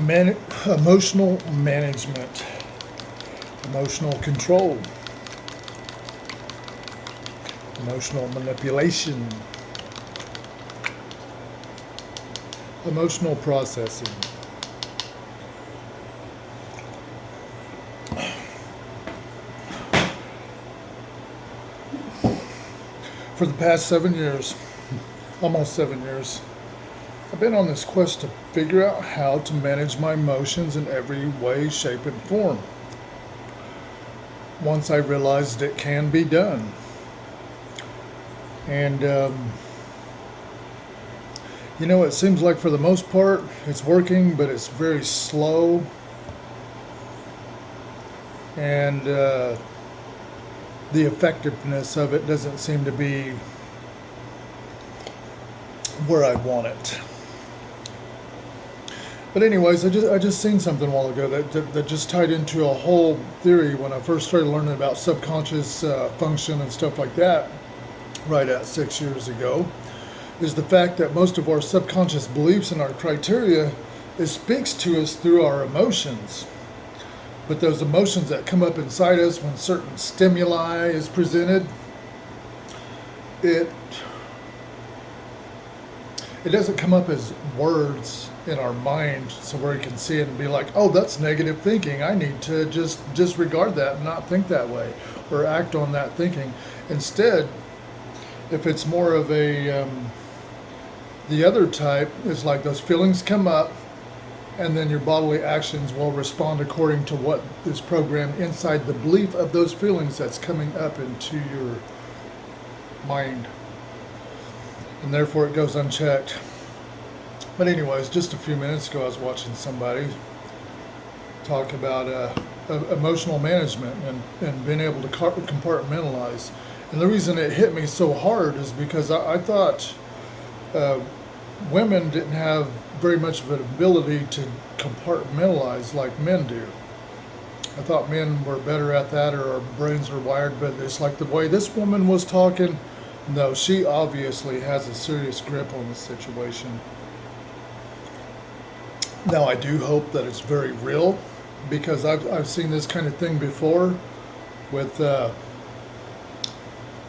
Emotional management, emotional control, emotional manipulation, emotional processing. For the past 7 years, almost 7 years, I've been on this quest to figure out how to manage my emotions in every way, shape, and form. Once I realized it can be done. And, it seems like for the most part it's working, but it's very slow. And the effectiveness of it doesn't seem to be where I want it. But anyways, I just seen something a while ago that just tied into a whole theory when I first started learning about subconscious function and stuff like that, right at 6 years ago, is the fact that most of our subconscious beliefs and our criteria, it speaks to us through our emotions. But those emotions that come up inside us when certain stimuli is presented, it doesn't come up as words in our mind so where we can see it and be like, oh, that's negative thinking. I need to just disregard that and not think that way or act on that thinking. Instead, if it's more of a, the other type is like those feelings come up and then your bodily actions will respond according to what is programmed inside the belief of those feelings that's coming up into your mind. And therefore it goes unchecked. But anyways, just a few minutes ago I was watching somebody talk about emotional management and being able to compartmentalize. And the reason it hit me so hard is because I thought women didn't have very much of an ability to compartmentalize like men do. I thought men were better at that, or our brains are wired, but it's like the way this woman was talking, no, she obviously has a serious grip on the situation. Now, I do hope that it's very real, because I've seen this kind of thing before with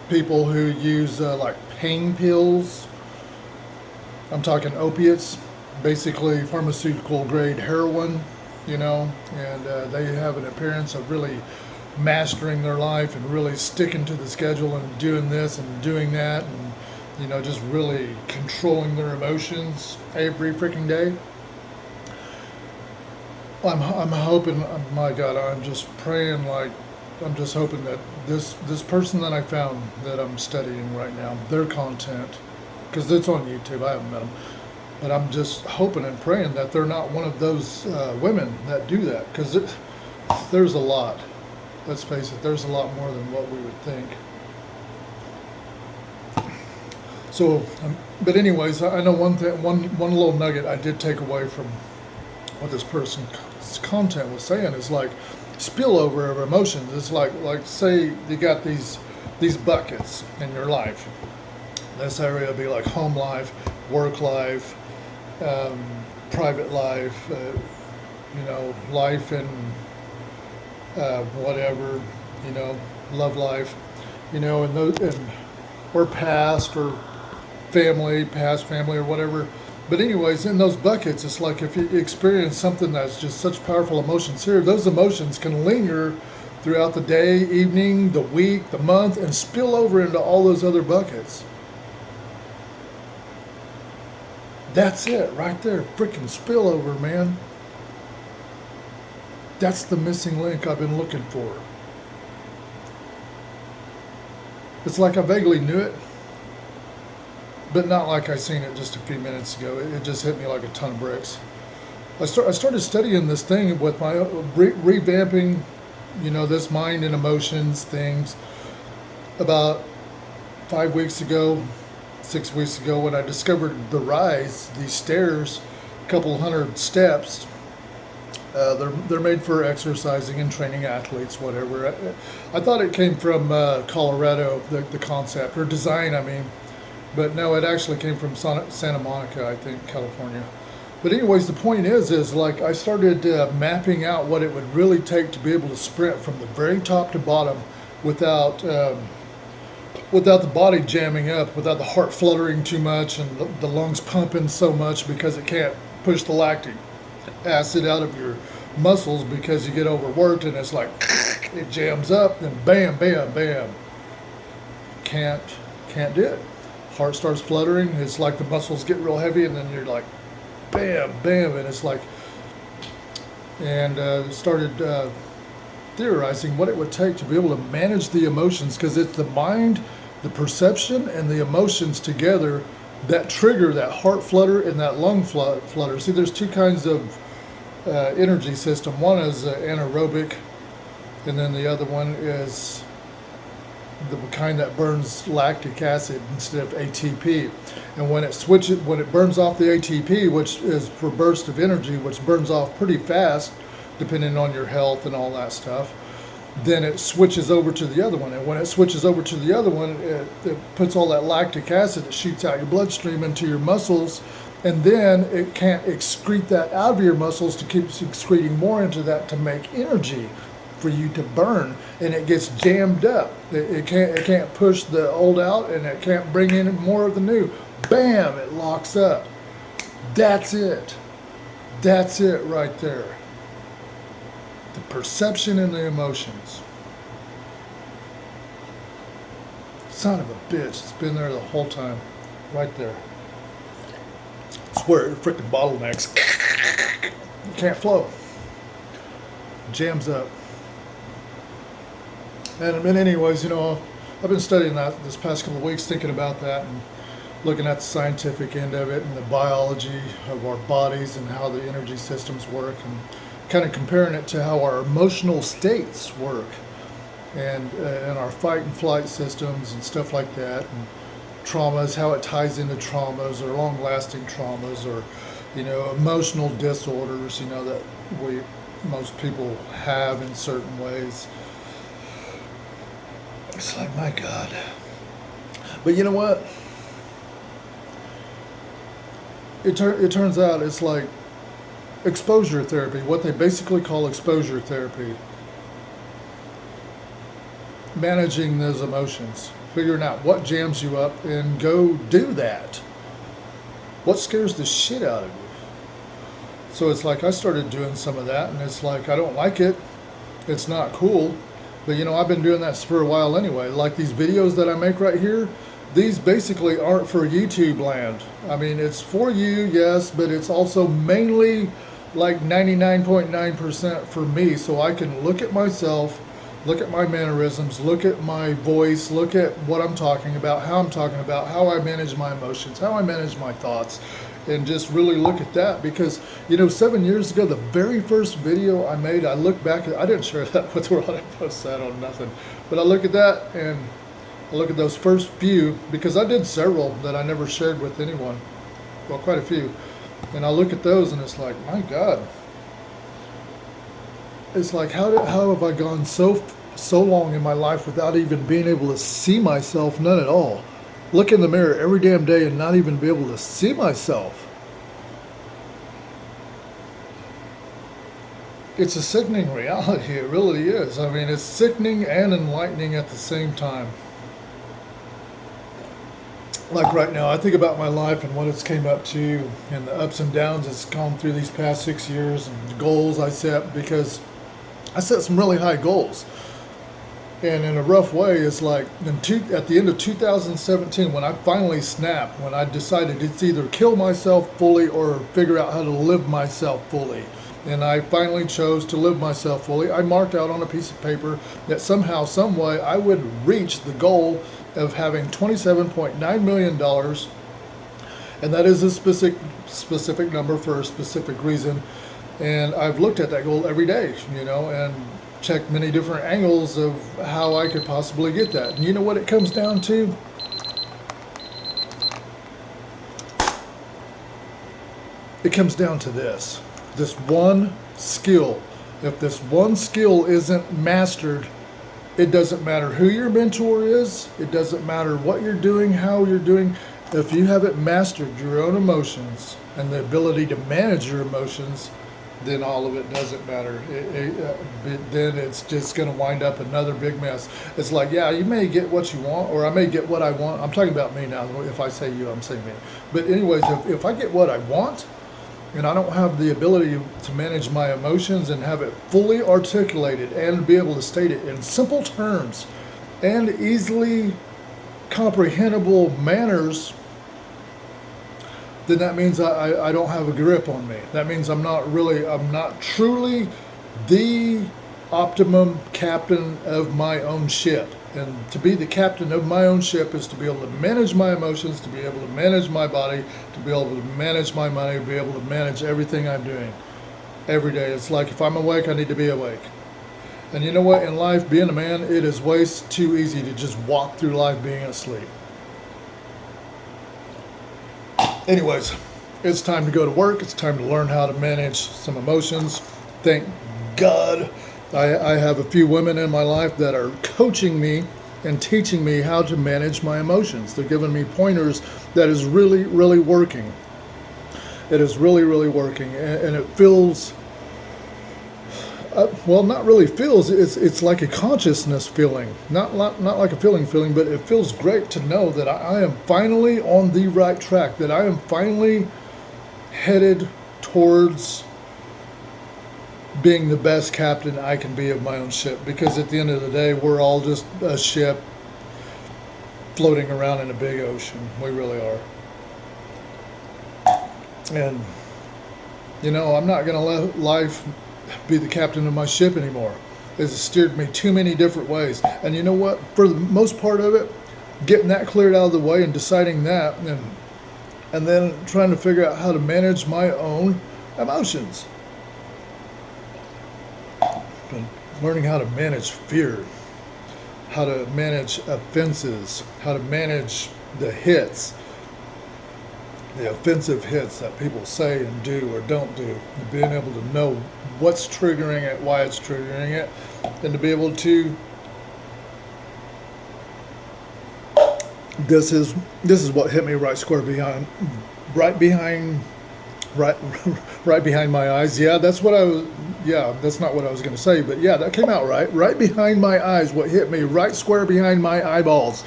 people who use like pain pills. I'm talking opiates, basically pharmaceutical grade heroin, and they have an appearance of really mastering their life and really sticking to the schedule and doing this and doing that and, just really controlling their emotions every freaking day. I'm hoping, my God, I'm just praying, like, I'm just hoping that this person that I found that I'm studying right now, their content, because it's on YouTube, I haven't met them, but I'm just hoping and praying that they're not one of those women that do that, because there's a lot. Let's face it, there's a lot more than what we would think. So, but anyways, I know one thing, one little nugget I did take away from what this person's content was saying is like spillover of emotions. It's like say you got these buckets in your life. This area would be like home life, work life, private life, life in whatever, love life, and or past or past family or whatever. But anyways, in those buckets, it's like if you experience something that's just such powerful emotions here, those emotions can linger throughout the day, evening, the week, the month, and spill over into all those other buckets. That's it right there, freaking spillover, man. That's the missing link I've been looking for. It's like I vaguely knew it, but not like I seen it just a few minutes ago. It just hit me like a ton of bricks. I started studying this thing with my revamping, this mind and emotions things about 5 weeks ago, 6 weeks ago, when I discovered the Rise, these stairs, a couple hundred steps. They're made for exercising and training athletes, whatever. I thought it came from Colorado, the concept, or design, I mean. But no, it actually came from Santa Monica, I think, California. But anyways, the point is like I started mapping out what it would really take to be able to sprint from the very top to bottom without without the body jamming up, without the heart fluttering too much and the lungs pumping so much because it can't push the lactic acid out of your muscles because you get overworked and it's like it jams up and bam, bam, bam. Can't do it. Heart starts fluttering. It's like the muscles get real heavy and then you're like bam, bam, and it's like, and started theorizing what it would take to be able to manage the emotions, because it's the mind, the perception, and the emotions together that trigger that heart flutter and that lung flutter. See, there's two kinds of energy system. One is anaerobic, and then the other one is the kind that burns lactic acid instead of ATP. And when it burns off the ATP, which is for burst of energy, which burns off pretty fast, depending on your health and all that stuff, then it switches over to the other one. And when it switches over to the other one, it puts all that lactic acid, it shoots out your bloodstream into your muscles, and then it can't excrete that out of your muscles to keep excreting more into that to make energy for you to burn, and it gets jammed up. It can't push the old out, and it can't bring in more of the new. Bam! It locks up. That's it. That's it right there. The perception and the emotions. Son of a bitch! It's been there the whole time, right there. It's where it freaking bottlenecks. You can't flow. Jams up. And anyways, you know, I've been studying that this past couple of weeks, thinking about that and looking at the scientific end of it and the biology of our bodies and how the energy systems work, and kind of comparing it to how our emotional states work and our fight and flight systems and stuff like that, and traumas, how it ties into traumas or long-lasting traumas, or, you know, emotional disorders, you know, that most people have in certain ways. It's like, my God. But you know what? It turns out it's like exposure therapy, what they basically call exposure therapy. Managing those emotions, figuring out what jams you up, and go do that. What scares the shit out of you? So it's like I started doing some of that, and it's like I don't like it. It's not cool. But, you know, I've been doing that for a while anyway. Like these videos that I make right here, these basically aren't for YouTube land. I mean, it's for you, yes, but it's also mainly like 99.9% for me, so I can look at myself, look at my mannerisms, look at my voice, look at what I'm talking about, how I'm talking about, how I manage my emotions, how I manage my thoughts, and just really look at that. Because, you know, 7 years ago, the very first video I made, I look back at, I didn't share that with the world, I posted that on nothing, but I look at that and I look at those first few, because I did several that I never shared with anyone, well, quite a few, and I look at those and it's like, my God, it's like, how have I gone so long in my life without even being able to see myself? None at all. Look in the mirror every damn day and not even be able to see myself. It's a sickening reality. It really is. I mean, it's sickening and enlightening at the same time. Like right now, I think about my life and what it's came up to and the ups and downs it's gone through these past 6 years, and the goals I set, because I set some really high goals. And in a rough way, it's like at the end of 2017, when I finally snapped, when I decided it's either kill myself fully or figure out how to live myself fully. And I finally chose to live myself fully. I marked out on a piece of paper that somehow, some way, I would reach the goal of having $27.9 million. And that is a specific number for a specific reason. And I've looked at that goal every day, you know, and checked many different angles of how I could possibly get that. And you know what it comes down to? It comes down to this one skill. If this one skill isn't mastered, it doesn't matter who your mentor is, it doesn't matter what you're doing, how you're doing, If you haven't mastered your own emotions and the ability to manage your emotions, then all of it doesn't matter. Then it's just going to wind up another big mess. It's like, yeah, you may get what you want, or I may get what I want. I'm talking about me now. If I say you, I'm saying me. But anyways, if I get what I want, and I don't have the ability to manage my emotions and have it fully articulated and be able to state it in simple terms and easily comprehensible manners, then that means I don't have a grip on me. That means I'm not truly the optimum captain of my own ship. And to be the captain of my own ship is to be able to manage my emotions, to be able to manage my body, to be able to manage my money, to be able to manage everything I'm doing every day. It's like if I'm awake, I need to be awake. And you know what? In life, being a man, it is way too easy to just walk through life being asleep. Anyways, it's time to go to work. It's time to learn how to manage some emotions. Thank God I have a few women in my life that are coaching me and teaching me how to manage my emotions. They're giving me pointers that is really, really working. It is really, really working. And it feels, well, not really feels, it's like a consciousness feeling. Not like a feeling, but it feels great to know that I am finally on the right track, that I am finally headed towards being the best captain I can be of my own ship. Because at the end of the day, we're all just a ship floating around in a big ocean. We really are. And, you know, I'm not going to let life be the captain of my ship anymore. It's steered me too many different ways. And you know what? For the most part of it, getting that cleared out of the way and deciding that, and then trying to figure out how to manage my own emotions. And learning how to manage fear, how to manage offenses, how to manage the hits, the offensive hits that people say and do or don't do, and being able to know what's triggering it, why it's triggering it, and to be able to, this is what hit me right square behind, right behind my eyes. Yeah, that's what I was. Yeah, that's not what I was going to say, but yeah, that came out right. Right behind my eyes, what hit me right square behind my eyeballs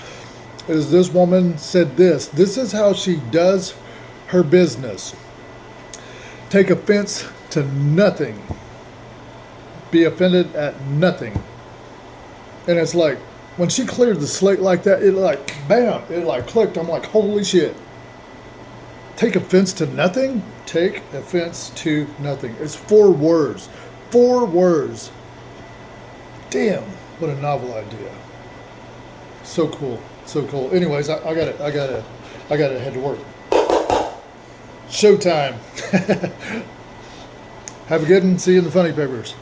is this woman said this. This is how she does her business. Take offense to nothing. Be offended at nothing. And it's like, when she cleared the slate like that, it like, bam, it like clicked. I'm like, holy shit. Take offense to nothing? Take offense to nothing. It's 4 words. 4 words. Damn, what a novel idea. So cool. So cool. Anyways, I gotta head to work. Showtime. Have a good one. See you in the funny papers.